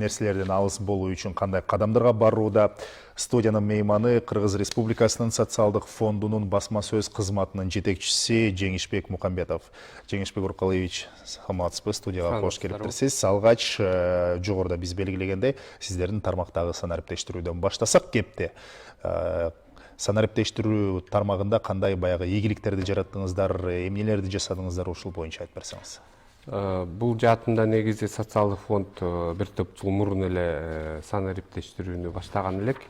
нерселерден алыс болуу үчүн кандай кадамдарга барууда? Студиянын мейманы Кыргыз Республикасынын социалдык фондунун басма сөз кызматынын жетекчиси Жеңишбек Мукамбетов. Жеңишбек Уркалыевич, саламатсызбы? Студияга кош келиптирсиз. Алгач жогоруда биз белгилегендей, сиздердин тармактагы санариптештирүүдөн баштасак кепти. Санариптештирүү тармагында кандай баягы ийгиликтерди жараттыңыздар, эмнелерди жасадыңыздар, ушул боюнча айтып берсеңиз. Бул жаатында негизи социалдык фонд бир топ жыл мурун эле санариптештирүүнү баштаган элек.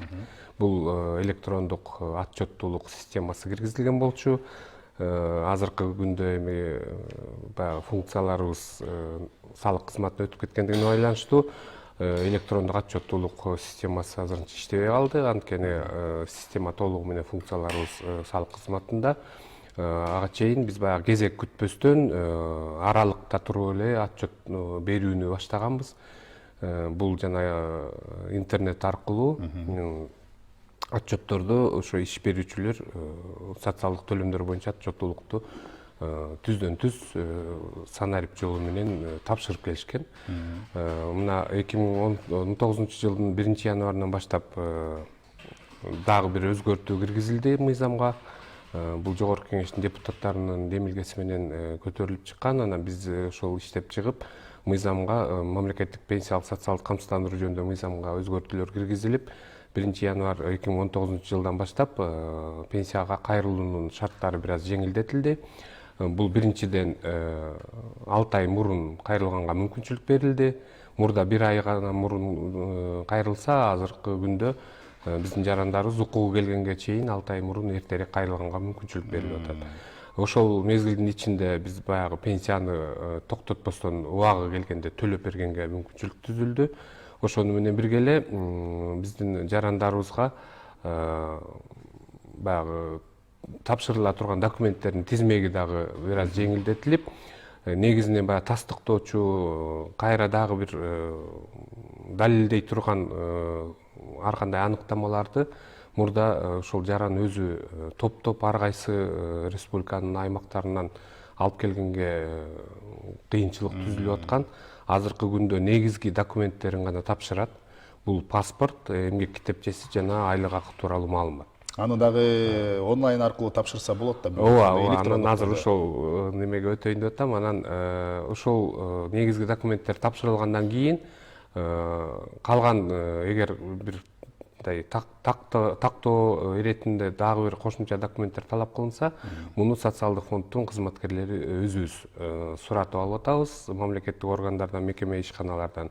Бул электрондук отчеттуулук системасы киргизилген болчу. Азыркы күндө эми баягы функцияларыбыз салык кызматына өтүп кеткендигине байланыштуу электрондук отчеттуулук системасы азырынча иштебей калды. Анткени система толугу менен функцияларыбыз салык кызматында. Ага чейин биз баягы кезек күтпөстөн аралыкта туруп эле отчет берүүнү баштаганбыз. Бул жана интернет аркылуу отчетторду ошо иш берүүчүлөр социалдык төлөмдөр боюнча отчеттуулукту түздөн түз санарип жолу менен тапшырып келишкен. Мына 2019 жылдын 1-январынан баштап дагы бир өзгөртүү киргизилди мыйзамга. Бул жогорку кеңештин депутаттарынын демилгеси менен көтөрүлүп чыккан. Анан биз ошол иштеп чыгып, мыйзамга мамлекеттик пенсиялык социалдык камсыздандыруу жөнүндө мыйзамга өзгөртүүлөр киргизилип, 1-январ 2019 жылдан баштап пенсияга кайрылуунун шарттары бир аз жеңилдетилди. Бул биринчиден 6 ай мурун кайрылганга мүмкүнчүлүк берилди. Мурда 1 ай гана мурун кайрылса, азыркы күндө биздин жарандарыбыз укугу келгенге чейин 6 ай мурун эртерээк кайрылганга мүмкүнчүлүк берилип атат. Ошол мезгилдин ичинде биз баягы пенсияны токтотпостон убагы келгенде төлөп бергенге мүмкүнчүлүк түзүлдү. Ошону менен бирге эле биздин жарандарыбызга баягы тапшырыла турган документтердин тизмеги дагы бир аз жеңилдетилип, негизинен баягы тастыктоочу кайра дагы бир далилдей турган ар кандай аныктамаларды мурда ошол жаран өзү топтоп ар кайсы республиканын аймактарынан алып келгенге кыйынчылык түзүлүп аткан. Азыркы күндө негизги документтерин гана тапшырат. Бул паспорт, эмгек китепчеси жана айлык акы тууралуу маалымат. Аны дагы онлайн аркылуу тапшырса болот да? Ооба, анан азыр ошол немеге өтөйүн деп атам. Анан ошол негизги документтер тапшырылгандан кийин калган эгер бир тактоо иретинде дагы бир кошумча документтер талап кылынса, муну социалдык фонддун кызматкерлери өзүбүз суратып алып атабыз мамлекеттик органдардан, мекеме ишканалардан.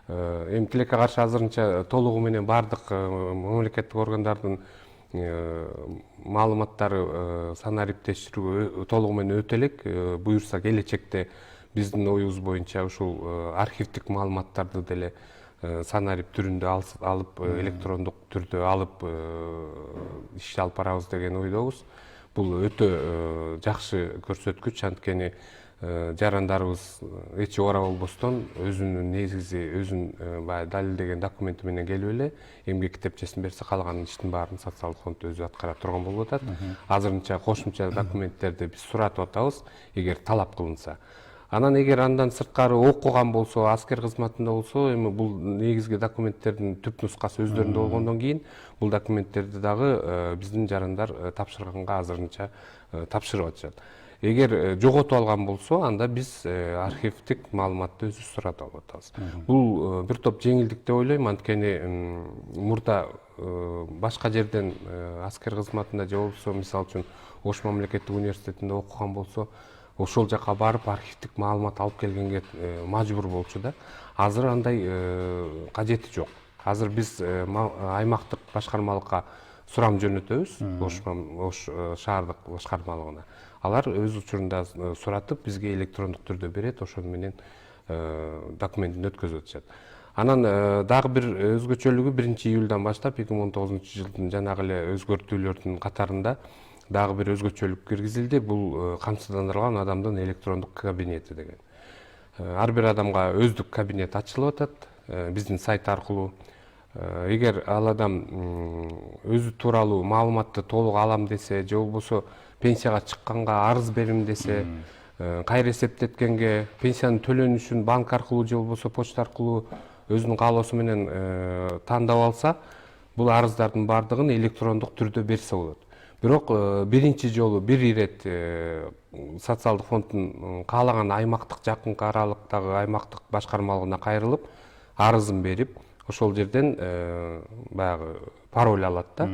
Эми тилекке каршы азырынча толугу менен бардык мамлекеттик органдардын маалыматтары санариптештирүүгө толугу менен өтө элек. Буюрса келечекте биздин оюбуз боюнча ушул архивдик маалыматтарды деле санарип түрүндө алып, электрондук түрдө алып иш алып барабыз деген ойдобуз. Бул өтө жакшы көрсөткүч, анткени жарандарыбыз эч ора болбостон өзүнүн негизи, өзүн баягы далилдеген документи менен келип эле эмгек китепчесин берсе, калган иштин баарын социалдык фонд өзү аткара турган болуп атат. Азырынча кошумча документтерди биз суратып атабыз, эгер талап кылынса. Анан эгер андан сырткары окуган болсо, аскер кызматында болсо, эми бул негизги документтердин түп нускасы өздөрүндө болгондон кийин бул документтерди дагы биздин жарандар тапшырганга азырынча тапшырып атышат. Эгер жоготуп алган болсо, анда биз архивдик маалыматты өзүбүз суратып алып атабыз. Бул бир топ жеңилдик деп ойлойм, анткени мурда башка жерден аскер кызматында же болбосо мисалы үчүн Ош мамлекеттик университетинде окуган болсо, ошол жака барып архивдик маалымат алып келгенге мажбур болчу да. Азыр андай кажети жок. Азыр биз аймактык башкармалыкка сурам жөнөтөбүз, Ош шаардык башкармалыгына. Алар өз учурунда суратып бизге электрондук түрдө берет, ошону менен документин өткөзүп атышат. Анан дагы бир өзгөчөлүгү 1-июлдан баштап 2019 жылдын жанагы эле өзгөртүүлөрдүн катарында дагы бир өзгөчөлүк киргизилди. Бул камсыздандырылган адамдын электрондук кабинети деген. Ар бир адамга өздүк кабинет ачылып атат биздин сайт аркылуу. Эгер ал адам өзү тууралуу маалыматты толук алам десе, же болбосо пенсияга чыкканга арыз берим десе, кайра эсептеткенге, пенсиянын төлөнүшүн банк аркылуу же болбосо почта аркылуу өзүнүн каалоосу менен тандап алса, бул арыздардын баардыгын электрондук түрдө берсе болот. Бирок биринчи жолу бир ирет социалдык фонддун каалаган аймактык жакынкы аралыктагы аймактык башкармалыгына кайрылып, арызын берип, ошол жерден баягы пароль алат да.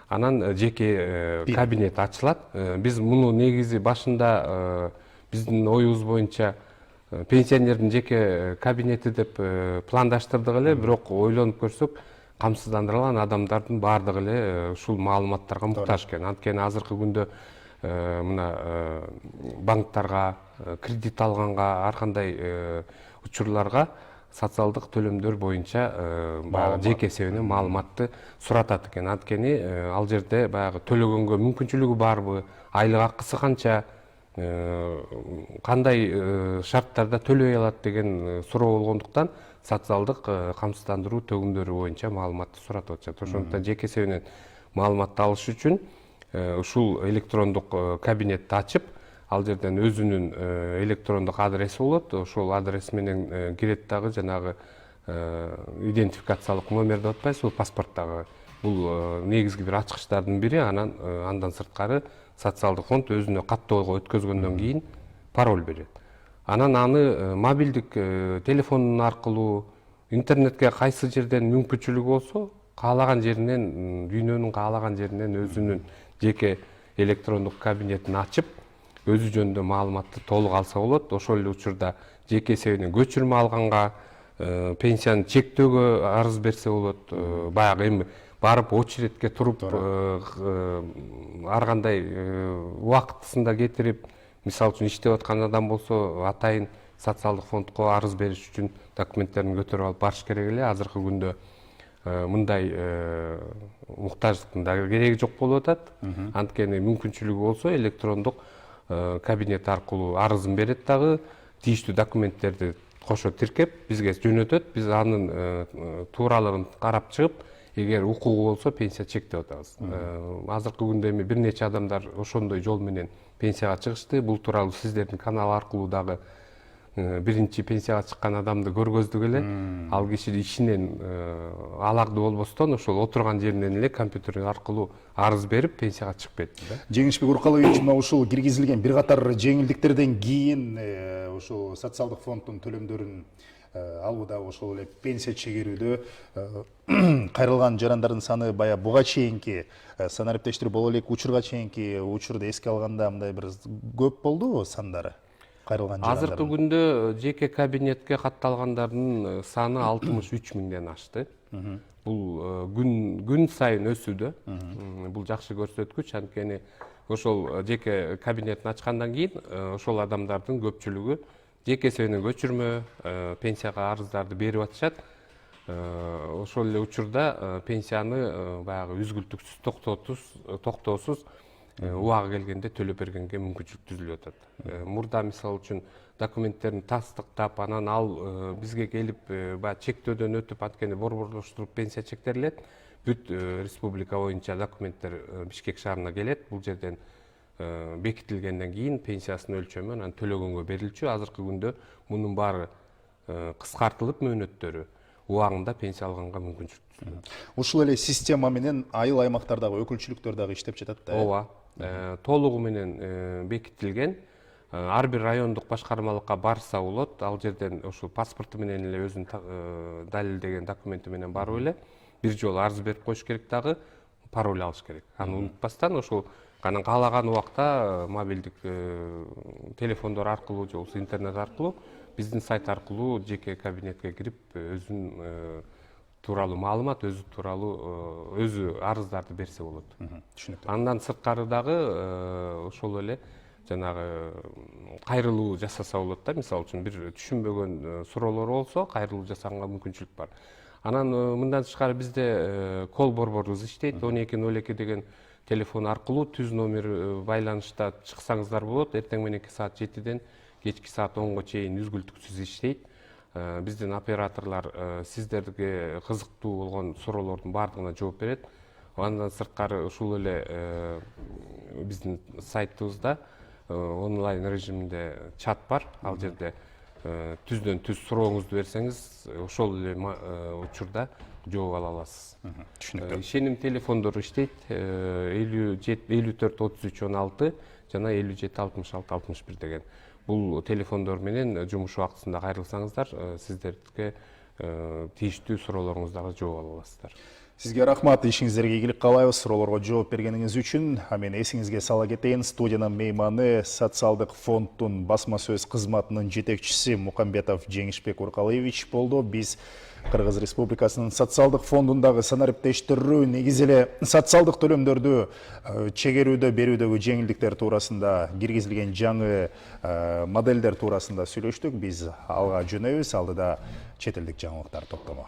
Анан жеке кабинет ачылат. Биз муну негизи башында биздин оюбуз боюнча пенсионердин жеке кабинети деп пландаштырдык эле, бирок ойлонуп көрсөк, камсыздандырылган адамдардын баардыгы эле ушул маалыматтарга муктаж экен. Анткени азыркы күндө мына банктарга, кредит алганга, ар кандай учурларга социалдык төлөмдөр боюнча баягы жеке эсебинен маалыматты суратат экен. Анткени ал жерде баягы төлөгөнгө мүмкүнчүлүгү барбы, айлык акысы канча, кандай шарттарда төлөй алат деген суроо болгондуктан социалдык камсыздандыруу төгүмдөрү боюнча маалыматты суратып атышат. Ошондуктан жеке эсебинен маалыматты алыш үчүн ушул электрондук кабинетти ачып, ал жерден өзүнүн электрондук адреси болот. Ошол адрес менен кирет дагы жанагы идентификациялык номер деп атпайбыз, бул паспорттагы. Бул негизги бир ачкычтардын бири. Андан сырткары социалдык фонд өзүнө каттоого өткөзгөндөн кийин пароль берет. Анан аны мобилдик телефон аркылуу, интернетке кайсы жерден мүмкүнчүлүгү болсо, каалаган жеринен, дүйнөнүн каалаган жеринен өзүнүн жеке электрондук кабинетин ачып, өзү жөнүндө маалыматты толук алса болот. Ошол эле учурда жеке эсебинен көчүрмө алганга, пенсияны чектөөгө арыз берсе болот. Баягы эми барып очередке туруп, ар кандай убактысында кетирип, мисалы үчүн иштеп аткан адам болсо, атайын социалдык фондко арыз бериш үчүн документтерин көтөрүп алып барыш керек эле. Азыркы күндө мындай муктаждыктын да кереги жок болуп атат. Анткени мүмкүнчүлүгү болсо электрондук кабинет аркылуу арызын берет дагы, тийиштүү документтерди кошо тиркеп бизге жөнөтөт. Биз анын тууралыгын карап чыгып, эгер укугу болсо пенсия чектеп атабыз. Азыркы күндө эми бир нече адамдар ошондой жол менен пенсияга чыгышты. Бул тууралуу сиздердин канал аркылуу дагы биринчи пенсияга чыккан адамды көргөздүк эле. Ал киши ишинен аларды болбостон ошол отурган жеринен эле компьютер аркылуу арыз берип пенсияга чыгып кетти да. Жеңишбек Уркалович, мына ушул киргизилген бир катар жеңилдиктерден кийин ушул социалдык фонддун төлөмдөрүн алууда, ошол эле пенсия чегерүүдө кайрылган жарандардын саны бая буга чейинки санариптештирип боло элек учурга чейинки учурду эске алганда мындай бир көп болдубу сандары? Азыркы күндө жеке кабинетке катталгандардын саны 63 миңден ашты. Бул күн сайын өсүүдө. Бул жакшы көрсөткүч. Анткени ошол жеке кабинетин ачкандан кийин ошол адамдардын көпчүлүгү жеке эсебинен көчүрмө, пенсияга арыздарды берип атышат. Ошол эле учурда пенсияны баягы үзгүлтүксүз, токтоосуз убагы келгенде төлөп бергенге мүмкүнчүлүк түзүлүп атат. Мурда мисалы үчүн документтерин тастыктап, анан ал бизге келип баягы чектөөдөн өтүп, анткени борборлоштуруп пенсия чектелет. Бүт республика боюнча документтер Бишкек шаарына келет. Бул жерден бекитилгенден кийин пенсиясынын өлчөмү анан төлөгөнгө берилчү. Азыркы күндө мунун баары кыскартылып, мөөнөттөрү убагында пенсия алганга мүмкүнчүлүк түзүлөт. Ушул эле система менен айыл аймактардагы өкүлчүлүктөр дагы иштеп жатат да. Ооба, толугу менен бекитилген. Ар бир райондук башкармалыкка барса болот. Ал жерден ошол паспорту менен эле өзүн далилдеген документи менен барып эле бир жолу арыз берип коюш керек, дагы пароль алыш керек. Аны унутпастан ошол анан каалаган убакта мобилдик телефондор аркылуу же болбосо интернет аркылуу, биздин сайт аркылуу жеке кабинетке кирип, өзүнүн тууралуу маалымат, өзү тууралуу өзү арыздарды берсе болот. Түшүнүктүү. Андан сырткары дагы ошол эле жанагы кайрылуу жасаса болот да. Мисалы үчүн бир түшүнбөгөн суроолор болсо, кайрылуу жасаганга мүмкүнчүлүк бар. Анан мындан тышкары бизде кол борборубуз иштейт. 1202 деген телефон аркылуу түз номер байланышта чыксаңыздар болот. Эртең мененки саат 7ден кечки саат 10го чейин үзгүлтүксүз иштейт. Биздин операторлор сиздерге кызыктуу болгон суроолордун баардыгына жооп берет. Андан сырткары ушул эле биздин сайтыбызда онлайн режиминде чат бар. Ал жерде түздөн түз сурооңузду берсеңиз ошол эле учурда жооп ала аласыз. Түшүнүктүү. Ишеним телефондору иштейт 54 33 16 жана 57 66 61 деген. Бул телефондор менен жумуш убактысында кайрылсаңыздар, сиздерге тийиштүү суроолоруңузду дагы жооп ала аласыздар. Сизге рахмат, ишиңиздерге ийгилик каалайбыз, суроолорго жооп бергениңиз үчүн. Мен эсиңизге сала кетейин, студиянын мейманы социалдык фонддун басма сөз кызматынын жетекчиси Мукамбетов Жеңишбек Уркалыевич болду. Биз Кыргыз Республикасынын социалдык фондундагы санариптештирүү, негизи эле социалдык төлөмдөрдү чегерүүдө берүүдөгү жеңилдиктер туурасында, киргизилген жаңы моделдер туурасында сүйлөштүк. Биз алга жөнөйбүз, алдыда чет элдик жаңылыктар топтому.